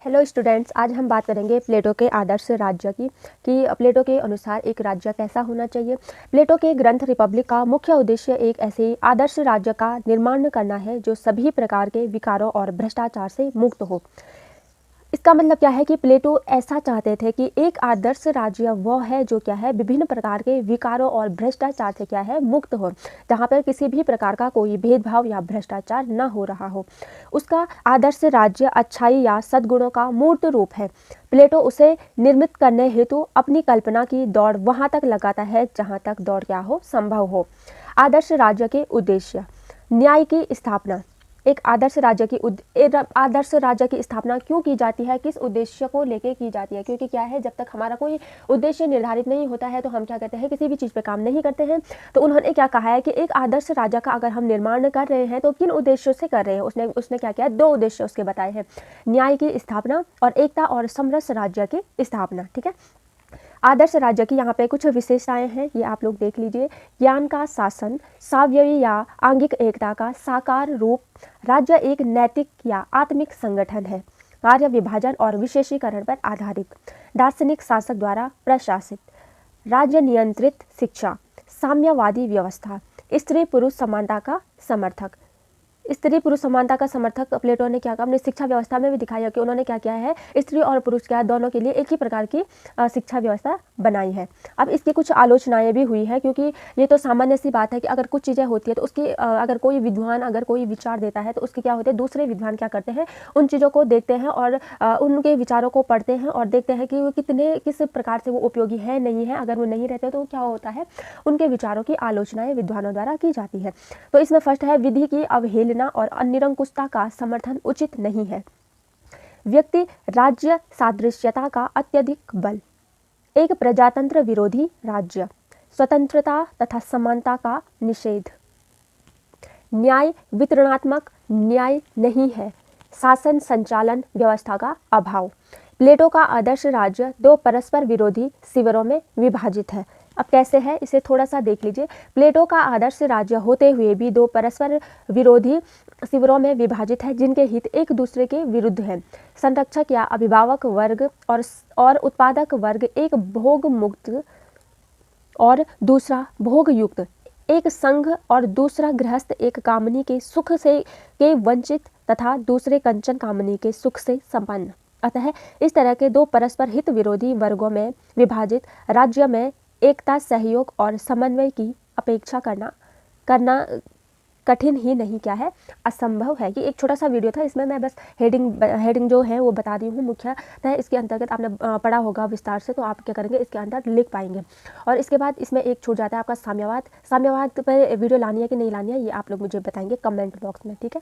Hello students, आज हम बात करेंगे प्लेटो के आदर्श राज्य की कि प्लेटो के अनुसार एक राज्य कैसा होना चाहिए। प्लेटो के ग्रंथ रिपब्लिक का मुख्य उद्देश्य एक ऐसे आदर्श राज्य का निर्माण करना है जो सभी प्रकार के विकारों और भ्रष्टाचार से मुक्त हो। इसका मतलब क्या है कि प्लेटो ऐसा चाहते थे कि एक आदर्श राज्य वो है जो क्या है विभिन्न प्रकार के विकारों और भ्रष्टाचार से क्या है मुक्त हो, जहाँ पर किसी भी प्रकार का कोई भेदभाव या भ्रष्टाचार न हो रहा हो। उसका आदर्श राज्य अच्छाई या सद्गुणों का मूर्त रूप है। प्लेटो उसे निर्मित करने हेतु अपनी कल्पना की दौड़ वहां तक लगाता है जहां तक दौड़ क्या हो संभव हो। आदर्श राज्य के उद्देश्य: न्याय की स्थापना। एक आदर्श राज्य की स्थापना क्यों की जाती है, किस उद्देश्य को लेके की जाती है? क्योंकि क्या है, जब तक हमारा कोई उद्देश्य निर्धारित नहीं होता है तो हम क्या कहते हैं, किसी भी चीज़ पे काम नहीं करते हैं। तो उन्होंने क्या कहा है कि एक आदर्श राज्य का अगर हम निर्माण कर रहे हैं तो किन उद्देश्यों से कर रहे हैं। उसने क्या किया, दो उद्देश्य उसके बताए हैं: न्याय की स्थापना और एकता और समरस राज्य की स्थापना। ठीक है, आदर्श राज्य की यहाँ पे कुछ विशेषताएं हैं, ये आप लोग देख लीजिए। ज्ञान का शासन, सावयवी या आंगिक एकता का साकार रूप, राज्य एक नैतिक या आत्मिक संगठन है, कार्य विभाजन और विशेषीकरण पर आधारित, दार्शनिक शासक द्वारा प्रशासित, राज्य नियंत्रित शिक्षा, साम्यवादी व्यवस्था, स्त्री पुरुष समानता का समर्थक। स्त्री पुरुष समानता का समर्थक प्लेटो ने क्या कहा, अपनी शिक्षा व्यवस्था में भी दिखाया कि उन्होंने क्या किया है, स्त्री और पुरुष क्या दोनों के लिए एक ही प्रकार की शिक्षा व्यवस्था बनाई है। अब इसकी कुछ आलोचनाएं भी हुई है, क्योंकि ये तो सामान्य सी बात है कि अगर कुछ चीज़ें होती है तो उसकी अगर कोई विद्वान अगर कोई विचार देता है तो उसके क्या होते हैं, दूसरे विद्वान क्या करते हैं, उन चीज़ों को देखते हैं और उनके विचारों को पढ़ते हैं और देखते हैं कि वो किस प्रकार से वो उपयोगी है नहीं है। अगर वो नहीं रहते तो क्या होता है, उनके विचारों की आलोचनाएं विद्वानों द्वारा की जाती है। तो इसमें फर्स्ट है, विधि की अवहेलना और निरंकुशता का समर्थन उचित नहीं है। व्यक्ति राज्य सादृश्यता का अत्यधिक बल, एक प्रजातंत्र विरोधी राज्य, स्वतंत्रता तथा समानता का निषेध, न्याय वितरणात्मक न्याय नहीं है, शासन संचालन व्यवस्था का अभाव। प्लेटो का आदर्श राज्य दो परस्पर विरोधी शिविरों में विभाजित है। अब कैसे है, इसे थोड़ा सा देख लीजिए। प्लेटो का आदर्श राज्य होते हुए भी दो परस्पर विरोधी शिविरों में विभाजित है जिनके हित एक दूसरे के विरुद्ध हैं। संरक्षक या अभिभावक वर्ग और उत्पादक वर्ग, एक भोग मुक्त और दूसरा भोग युक्त, एक संघ और दूसरा गृहस्थ, एक कामनी के सुख से के वंचित तथा दूसरे कंचन कामनी के सुख से संपन्न। अतः इस तरह के दो परस्पर हित विरोधी वर्गों में विभाजित राज्य में एकता, सहयोग और समन्वय की अपेक्षा करना कठिन ही नहीं क्या है, असंभव है। कि एक छोटा सा वीडियो था, इसमें मैं बस हेडिंग जो है वो बता रही हूँ। मुख्यतः इसके अंतर्गत आपने पढ़ा होगा विस्तार से, तो आप क्या करेंगे, इसके अंदर लिख पाएंगे। और इसके बाद इसमें एक छूट जाता है आपका साम्यवाद। साम्यवाद पर वीडियो लानी है कि नहीं लानी है, ये आप लोग मुझे बताएंगे कमेंट बॉक्स में। ठीक है।